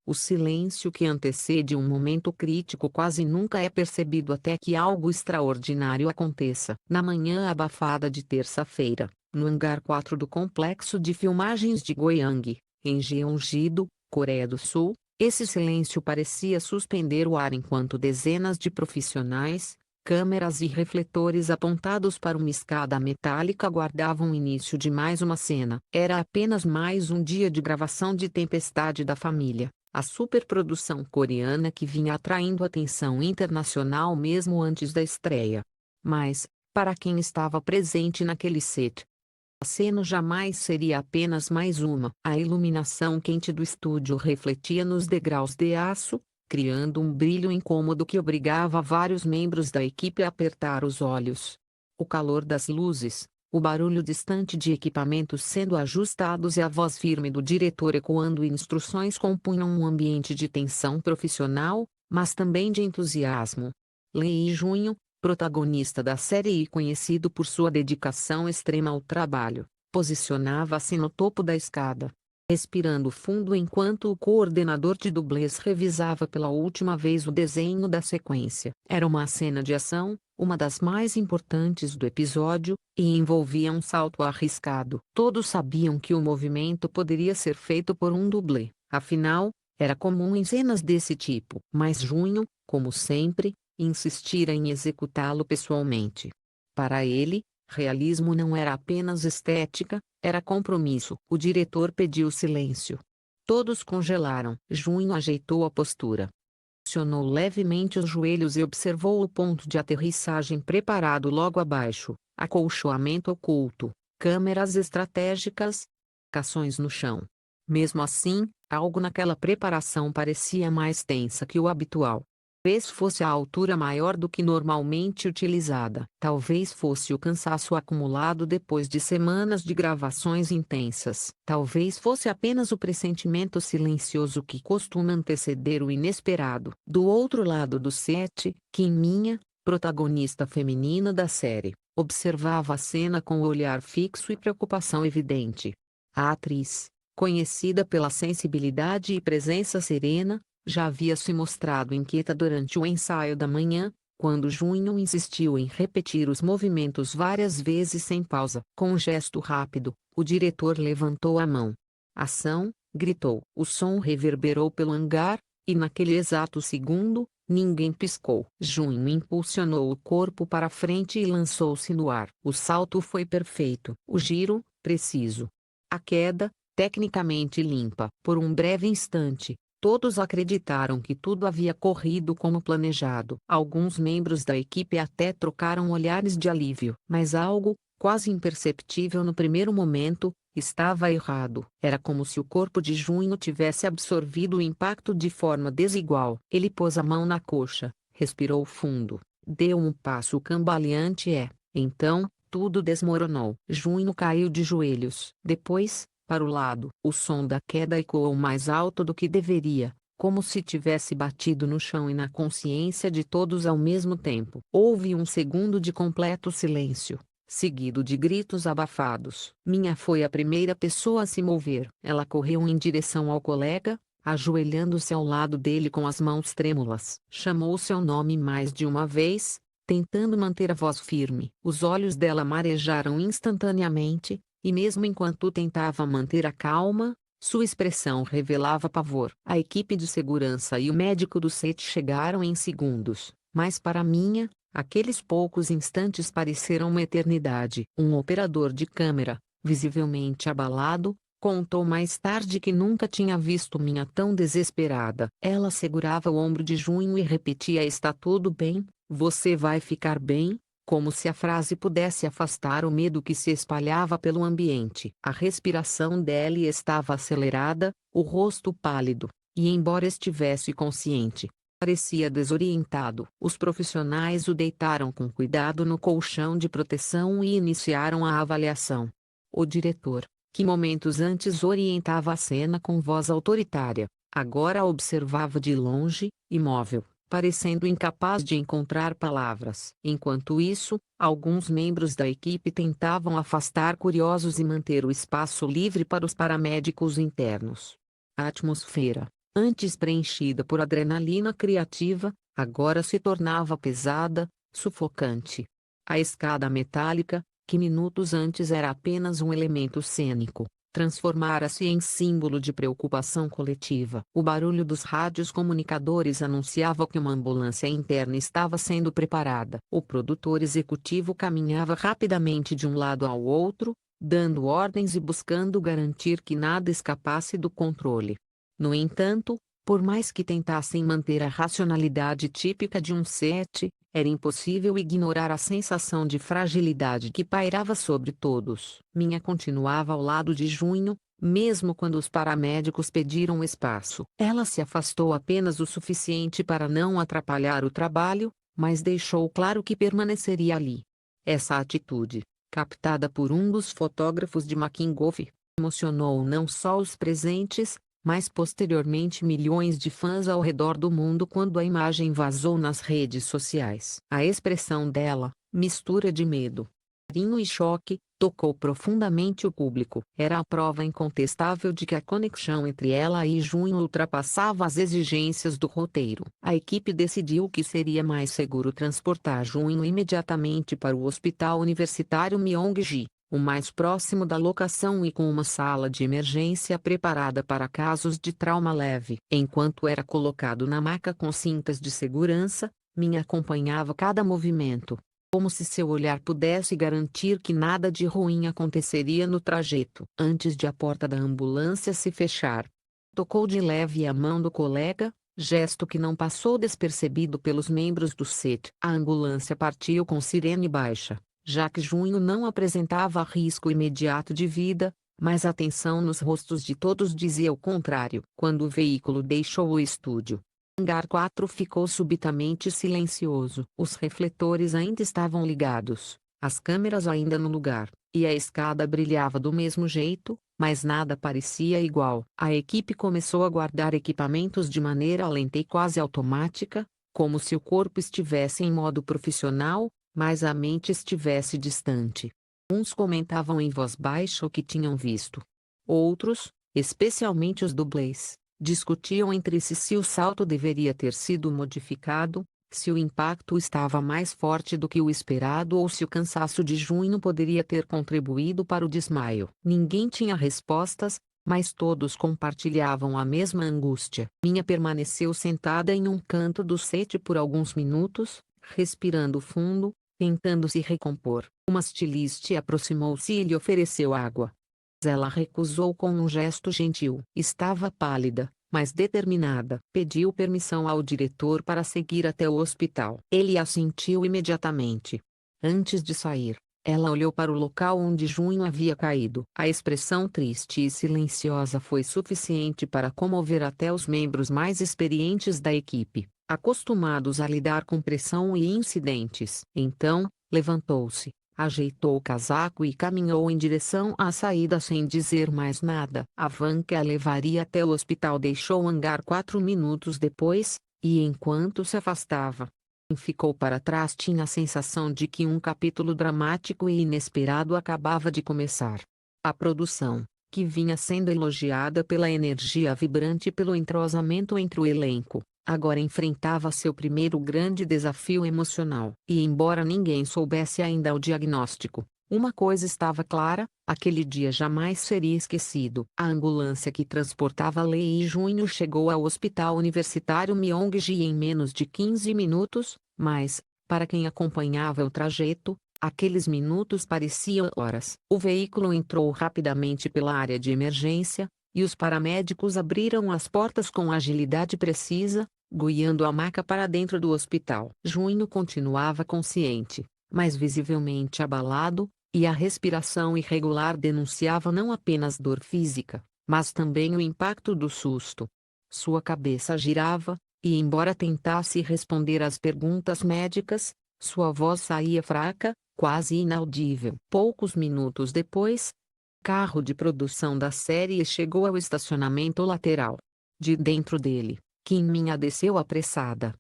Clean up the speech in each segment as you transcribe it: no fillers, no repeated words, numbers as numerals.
O silêncio que antecede um momento crítico quase nunca é percebido até que algo extraordinário aconteça. Na manhã abafada de terça-feira, no hangar 4 do complexo de filmagens de Goyang, em Jeongi-do, Coreia do Sul, esse silêncio parecia suspender o ar enquanto dezenas de profissionais, câmeras e refletores apontados para uma escada metálica aguardavam o início de mais uma cena. Era apenas mais um dia de gravação de Tempestade da Família, a superprodução coreana que vinha atraindo atenção internacional mesmo antes da estreia. Mas, para quem estava presente naquele set, a cena jamais seria apenas mais uma. A iluminação quente do estúdio refletia nos degraus de aço, criando um brilho incômodo que obrigava vários membros da equipe a apertar os olhos. O calor das luzes, o barulho distante de equipamentos sendo ajustados e a voz firme do diretor ecoando instruções compunham um ambiente de tensão profissional, mas também de entusiasmo. Lee Junho, protagonista da série e conhecido por sua dedicação extrema ao trabalho, posicionava-se no topo da escada, respirando fundo enquanto o coordenador de dublês revisava pela última vez o desenho da sequência. Era uma cena de ação, uma das mais importantes do episódio, e envolvia um salto arriscado. Todos sabiam que o movimento poderia ser feito por um dublê, afinal, era comum em cenas desse tipo. Mas Junho, como sempre, insistira em executá-lo pessoalmente. Para ele, realismo não era apenas estética, era compromisso. O diretor pediu silêncio. Todos congelaram. Junho ajeitou a postura. Pressionou levemente os joelhos e observou o ponto de aterrissagem preparado logo abaixo, acolchoamento oculto, câmeras estratégicas, cações no chão. Mesmo assim, algo naquela preparação parecia mais tensa que o habitual. Talvez fosse a altura maior do que normalmente utilizada. Talvez fosse o cansaço acumulado depois de semanas de gravações intensas. Talvez fosse apenas o pressentimento silencioso que costuma anteceder o inesperado. Do outro lado do set, Kim Minha, protagonista feminina da série, observava a cena com o olhar fixo e preocupação evidente. A atriz, conhecida pela sensibilidade e presença serena, já havia se mostrado inquieta durante o ensaio da manhã, quando Junho insistiu em repetir os movimentos várias vezes sem pausa. Com um gesto rápido, o diretor levantou a mão. Ação, gritou. O som reverberou pelo hangar, e naquele exato segundo, ninguém piscou. Junho impulsionou o corpo para frente e lançou-se no ar. O salto foi perfeito. O giro, preciso. A queda, tecnicamente limpa. Por um breve instante, todos acreditaram que tudo havia corrido como planejado. Alguns membros da equipe até trocaram olhares de alívio. Mas algo, quase imperceptível no primeiro momento, estava errado. Era como se o corpo de Junho tivesse absorvido o impacto de forma desigual. Ele pôs a mão na coxa, respirou fundo, deu um passo cambaleante então, tudo desmoronou. Junho caiu de joelhos. Depois, para o lado. O som da queda ecoou mais alto do que deveria, como se tivesse batido no chão e na consciência de todos ao mesmo tempo. Houve um segundo de completo silêncio, seguido de gritos abafados. Minha foi a primeira pessoa a se mover. Ela correu em direção ao colega, ajoelhando-se ao lado dele com as mãos trêmulas. Chamou seu nome mais de uma vez, tentando manter a voz firme. Os olhos dela marejaram instantaneamente, e mesmo enquanto tentava manter a calma, sua expressão revelava pavor. A equipe de segurança e o médico do set chegaram em segundos, mas para Minha, aqueles poucos instantes pareceram uma eternidade. Um operador de câmera, visivelmente abalado, contou mais tarde que nunca tinha visto Minha tão desesperada. Ela segurava o ombro de Junho e repetia: "Está tudo bem, você vai ficar bem", como se a frase pudesse afastar o medo que se espalhava pelo ambiente. A respiração dela estava acelerada, o rosto pálido, e embora estivesse consciente, parecia desorientado. Os profissionais o deitaram com cuidado no colchão de proteção e iniciaram a avaliação. O diretor, que momentos antes orientava a cena com voz autoritária, agora a observava de longe, imóvel, parecendo incapaz de encontrar palavras. Enquanto isso, alguns membros da equipe tentavam afastar curiosos e manter o espaço livre para os paramédicos internos. A atmosfera, Antes preenchida por adrenalina criativa, agora se tornava pesada, sufocante. A escada metálica, que minutos antes era apenas um elemento cênico, transformara-se em símbolo de preocupação coletiva. O barulho dos rádios comunicadores anunciava que uma ambulância interna estava sendo preparada. O produtor executivo caminhava rapidamente de um lado ao outro, dando ordens e buscando garantir que nada escapasse do controle. No entanto, por mais que tentassem manter a racionalidade típica de um set, era impossível ignorar a sensação de fragilidade que pairava sobre todos. Minha continuava ao lado de Junho, mesmo quando os paramédicos pediram espaço. Ela se afastou apenas o suficiente para não atrapalhar o trabalho, mas deixou claro que permaneceria ali. Essa atitude, captada por um dos fotógrafos de Making-Off, emocionou não só os presentes, mas posteriormente milhões de fãs ao redor do mundo quando a imagem vazou nas redes sociais. A expressão dela, mistura de medo, carinho e choque, tocou profundamente o público. Era a prova incontestável de que a conexão entre ela e Junho ultrapassava as exigências do roteiro. A equipe decidiu que seria mais seguro transportar Junho imediatamente para o Hospital Universitário Myongji, o mais próximo da locação e com uma sala de emergência preparada para casos de trauma leve. Enquanto era colocado na maca com cintas de segurança, Min acompanhava cada movimento, como se seu olhar pudesse garantir que nada de ruim aconteceria no trajeto. Antes de a porta da ambulância se fechar, tocou de leve a mão do colega, gesto que não passou despercebido pelos membros do set. A ambulância partiu com sirene baixa, já que Junho não apresentava risco imediato de vida, mas a tensão nos rostos de todos dizia o contrário. Quando o veículo deixou o estúdio, o hangar 4 ficou subitamente silencioso. Os refletores ainda estavam ligados, as câmeras ainda no lugar, e a escada brilhava do mesmo jeito, mas nada parecia igual. A equipe começou a guardar equipamentos de maneira lenta e quase automática, como se o corpo estivesse em modo profissional, mas a mente estivesse distante. Uns comentavam em voz baixa o que tinham visto. Outros, especialmente os dublês, discutiam entre si se o salto deveria ter sido modificado, se o impacto estava mais forte do que o esperado ou se o cansaço de Junho poderia ter contribuído para o desmaio. Ninguém tinha respostas, mas todos compartilhavam a mesma angústia. Minha permaneceu sentada em um canto do set por alguns minutos, respirando fundo, tentando se recompor. Uma estiliste aproximou-se e lhe ofereceu água. Ela recusou com um gesto gentil. Estava pálida, mas determinada. Pediu permissão ao diretor para seguir até o hospital. Ele assentiu imediatamente. Antes de sair, ela olhou para o local onde Junho havia caído. A expressão triste e silenciosa foi suficiente para comover até os membros mais experientes da equipe, acostumados a lidar com pressão e incidentes. Então, levantou-se, ajeitou o casaco e caminhou em direção à saída sem dizer mais nada. A van que a levaria até o hospital deixou o hangar 4 minutos depois, e enquanto se afastava, ficou para trás. Tinha a sensação de que um capítulo dramático e inesperado acabava de começar. A produção, que vinha sendo elogiada pela energia vibrante e pelo entrosamento entre o elenco, agora enfrentava seu primeiro grande desafio emocional. E embora ninguém soubesse ainda o diagnóstico, uma coisa estava clara: aquele dia jamais seria esquecido. A ambulância que transportava Lei e Junho chegou ao Hospital Universitário Myongji em menos de 15 minutos, mas, para quem acompanhava o trajeto, aqueles minutos pareciam horas. O veículo entrou rapidamente pela área de emergência, e os paramédicos abriram as portas com agilidade precisa, guiando a maca para dentro do hospital. Junho continuava consciente, mas visivelmente abalado, e a respiração irregular denunciava não apenas dor física, mas também o impacto do susto. Sua cabeça girava, e embora tentasse responder às perguntas médicas, sua voz saía fraca, quase inaudível. Poucos minutos depois, o carro de produção da série chegou ao estacionamento lateral. De dentro dele, Kim Min desceu apressada.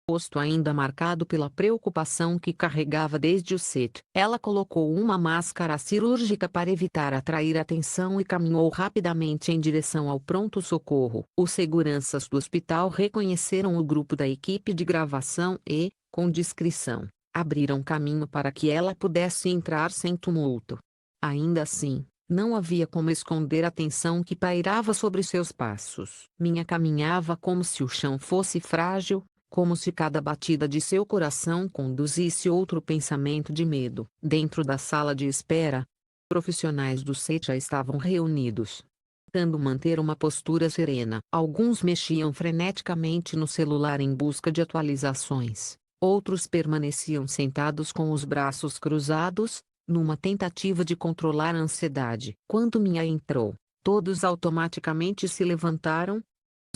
rosto ainda marcado pela preocupação que carregava desde o set. Ela colocou uma máscara cirúrgica para evitar atrair atenção e caminhou rapidamente em direção ao pronto-socorro. Os seguranças do hospital reconheceram o grupo da equipe de gravação e, com discrição, abriram caminho para que ela pudesse entrar sem tumulto. Ainda assim, não havia como esconder a tensão que pairava sobre seus passos. Minha caminhava como se o chão fosse frágil, como se cada batida de seu coração conduzisse outro pensamento de medo. Dentro da sala de espera, profissionais do set já estavam reunidos, tentando manter uma postura serena. Alguns mexiam freneticamente no celular em busca de atualizações. Outros permaneciam sentados com os braços cruzados, numa tentativa de controlar a ansiedade. Quando Minha entrou, todos automaticamente se levantaram.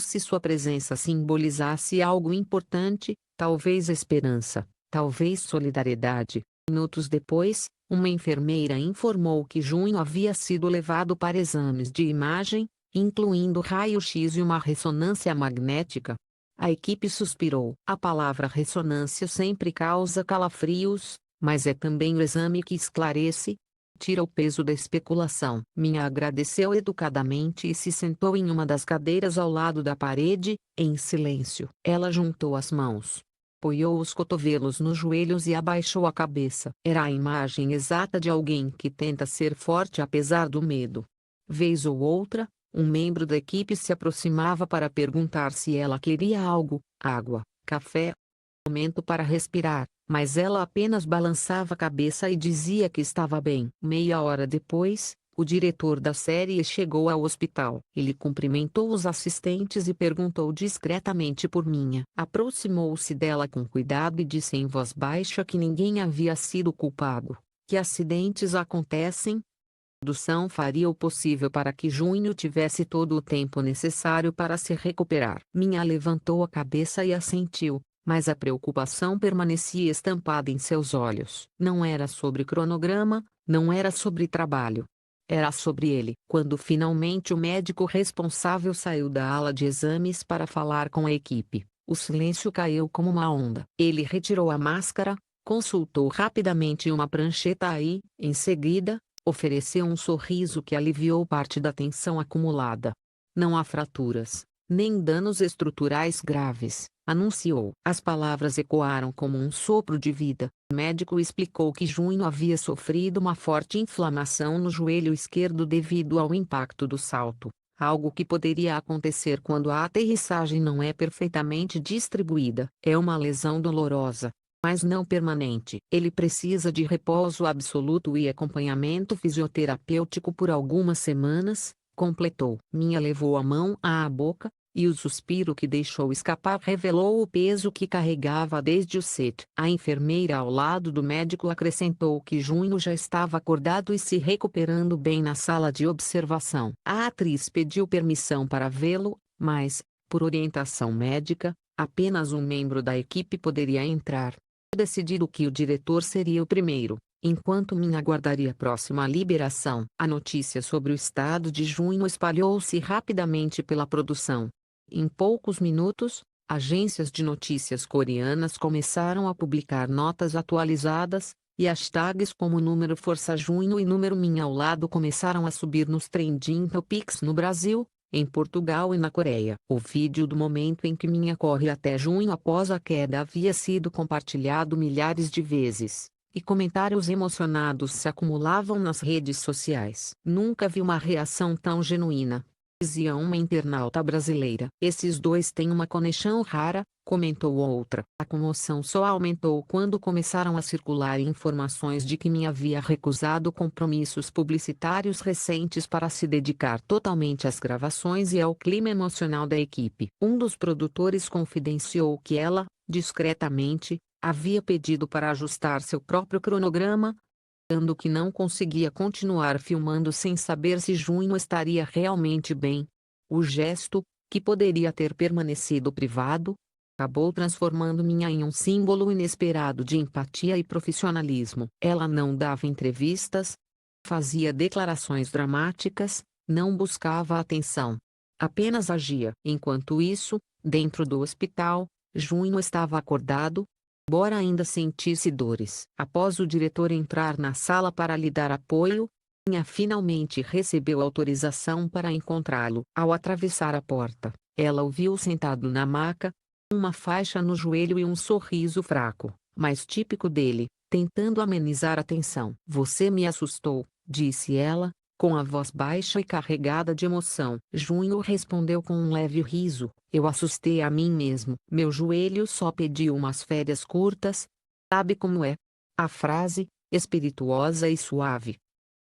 Se sua presença simbolizasse algo importante, talvez esperança, talvez solidariedade. Minutos depois, uma enfermeira informou que Junho havia sido levado para exames de imagem, incluindo raio-x e uma ressonância magnética. A equipe suspirou. A palavra ressonância sempre causa calafrios, mas é também o exame que esclarece, tira o peso da especulação. Minha agradeceu educadamente e se sentou em uma das cadeiras ao lado da parede, em silêncio. Ela juntou as mãos, apoiou os cotovelos nos joelhos e abaixou a cabeça. Era a imagem exata de alguém que tenta ser forte apesar do medo. Vez ou outra, um membro da equipe se aproximava para perguntar se ela queria algo, água, café, momento para respirar, mas ela apenas balançava a cabeça e dizia que estava bem. Meia hora depois, o diretor da série chegou ao hospital. Ele cumprimentou os assistentes e perguntou discretamente por Minha. Aproximou-se dela com cuidado e disse em voz baixa que ninguém havia sido culpado, que acidentes acontecem. A produção faria o possível para que Junho tivesse todo o tempo necessário para se recuperar. Minha levantou a cabeça e assentiu, mas a preocupação permanecia estampada em seus olhos. Não era sobre cronograma, não era sobre trabalho. Era sobre ele. Quando finalmente o médico responsável saiu da ala de exames para falar com a equipe, o silêncio caiu como uma onda. Ele retirou a máscara, consultou rapidamente uma prancheta e, em seguida, ofereceu um sorriso que aliviou parte da tensão acumulada. Não há fraturas, nem danos estruturais graves, anunciou. As palavras ecoaram como um sopro de vida. O médico explicou que Junho havia sofrido uma forte inflamação no joelho esquerdo devido ao impacto do salto, algo que poderia acontecer quando a aterrissagem não é perfeitamente distribuída. É uma lesão dolorosa, mas não permanente. Ele precisa de repouso absoluto e acompanhamento fisioterapêutico por algumas semanas, completou. Minha levou a mão à boca, e o suspiro que deixou escapar revelou o peso que carregava desde o set. A enfermeira ao lado do médico acrescentou que Junho já estava acordado e se recuperando bem na sala de observação. A atriz pediu permissão para vê-lo, mas, por orientação médica, apenas um membro da equipe poderia entrar. Decidido que o diretor seria o primeiro, enquanto Minha aguardaria a próxima liberação. A notícia sobre o estado de Junho espalhou-se rapidamente pela produção. Em poucos minutos, agências de notícias coreanas começaram a publicar notas atualizadas, e hashtags como número Força Junho e número Minha ao lado começaram a subir nos trending topics no Brasil, em Portugal e na Coreia. O vídeo do momento em que Minha corre até Junho após a queda havia sido compartilhado milhares de vezes, e comentários emocionados se acumulavam nas redes sociais. Nunca vi uma reação tão genuína, dizia uma internauta brasileira. Esses dois têm uma conexão rara, comentou outra. A comoção só aumentou quando começaram a circular informações de que Minha havia recusado compromissos publicitários recentes para se dedicar totalmente às gravações e ao clima emocional da equipe. Um dos produtores confidenciou que ela, discretamente, havia pedido para ajustar seu próprio cronograma, dando que não conseguia continuar filmando sem saber se Junho estaria realmente bem. O gesto, que poderia ter permanecido privado, acabou transformando Minha em um símbolo inesperado de empatia e profissionalismo. Ela não dava entrevistas, fazia declarações dramáticas, não buscava atenção. Apenas agia. Enquanto isso, dentro do hospital, Junho estava acordado, embora ainda sentisse dores. Após o diretor entrar na sala para lhe dar apoio, Minha finalmente recebeu autorização para encontrá-lo. Ao atravessar a porta, ela o viu sentado na maca, uma faixa no joelho e um sorriso fraco, mas típico dele, tentando amenizar a tensão. "Você me assustou", disse ela, com a voz baixa e carregada de emoção. Junho respondeu com um leve riso: "Eu assustei a mim mesmo. Meu joelho só pediu umas férias curtas. Sabe como é?" A frase, espirituosa e suave,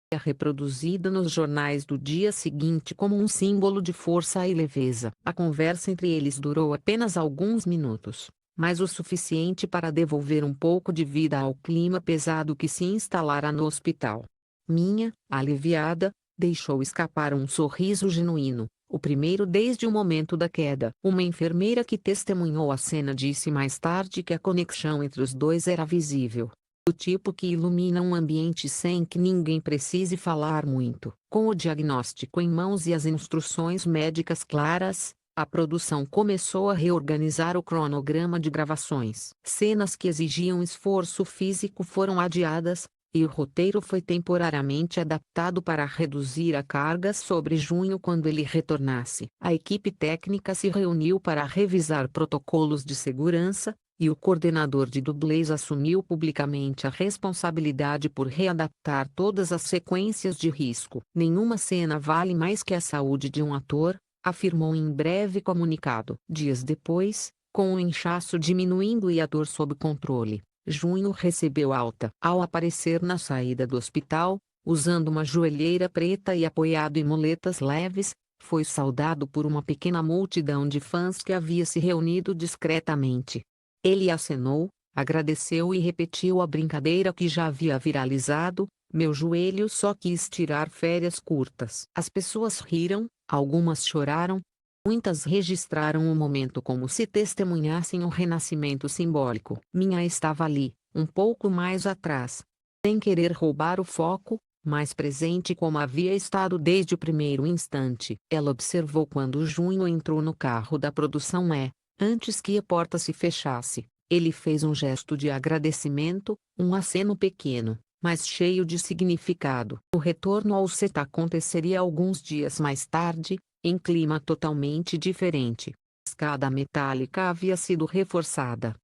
é reproduzida nos jornais do dia seguinte como um símbolo de força e leveza. A conversa entre eles durou apenas alguns minutos, mas o suficiente para devolver um pouco de vida ao clima pesado que se instalara no hospital. Minha, aliviada, deixou escapar um sorriso genuíno, o primeiro desde o momento da queda. Uma enfermeira que testemunhou a cena disse mais tarde que a conexão entre os dois era visível, do tipo que ilumina um ambiente sem que ninguém precise falar muito. Com o diagnóstico em mãos e as instruções médicas claras, a produção começou a reorganizar o cronograma de gravações. Cenas que exigiam esforço físico foram adiadas, e o roteiro foi temporariamente adaptado para reduzir a carga sobre Junho quando ele retornasse. A equipe técnica se reuniu para revisar protocolos de segurança, e o coordenador de dublês assumiu publicamente a responsabilidade por readaptar todas as sequências de risco. "Nenhuma cena vale mais que a saúde de um ator", afirmou em breve comunicado. Dias depois, com o inchaço diminuindo e a dor sob controle, Junho recebeu alta. Ao aparecer na saída do hospital, usando uma joelheira preta e apoiado em muletas leves, foi saudado por uma pequena multidão de fãs que havia se reunido discretamente. Ele acenou, agradeceu e repetiu a brincadeira que já havia viralizado: "Meu joelho só quis tirar férias curtas." As pessoas riram, algumas choraram, muitas registraram o momento como se testemunhassem um renascimento simbólico. Minha estava ali, um pouco mais atrás, sem querer roubar o foco, mais presente como havia estado desde o primeiro instante. Ela observou quando Junho entrou no carro da produção antes que a porta se fechasse. Ele fez um gesto de agradecimento, um aceno pequeno, mas cheio de significado. O retorno ao set aconteceria alguns dias mais tarde, em clima totalmente diferente. A escada metálica havia sido reforçada.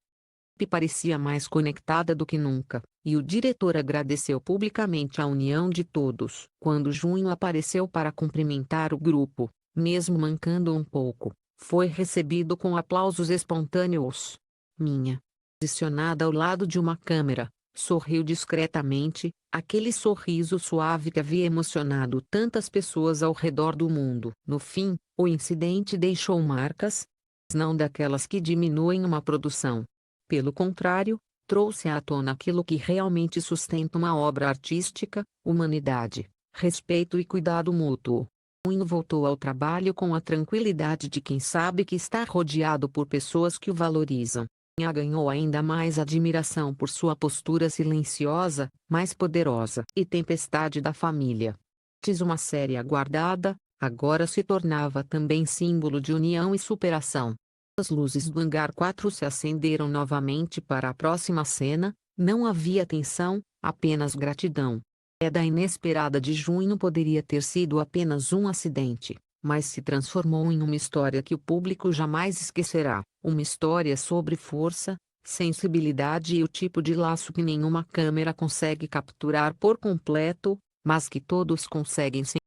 E parecia mais conectada do que nunca, e o diretor agradeceu publicamente a união de todos. Quando Junho apareceu para cumprimentar o grupo, mesmo mancando um pouco, foi recebido com aplausos espontâneos. Minha, posicionada ao lado de uma câmera, sorriu discretamente, aquele sorriso suave que havia emocionado tantas pessoas ao redor do mundo. No fim, o incidente deixou marcas, mas não daquelas que diminuem uma produção. Pelo contrário, trouxe à tona aquilo que realmente sustenta uma obra artística: humanidade, respeito e cuidado mútuo. Junho voltou ao trabalho com a tranquilidade de quem sabe que está rodeado por pessoas que o valorizam. Minha ganhou ainda mais admiração por sua postura silenciosa, mais poderosa. E Tempestade da Família, antes uma série aguardada, agora se tornava também símbolo de união e superação. As luzes do hangar 4 se acenderam novamente para a próxima cena. Não havia tensão, apenas gratidão. A queda inesperada de Junho poderia ter sido apenas um acidente, mas se transformou em uma história que o público jamais esquecerá. Uma história sobre força, sensibilidade e o tipo de laço que nenhuma câmera consegue capturar por completo, mas que todos conseguem sentir.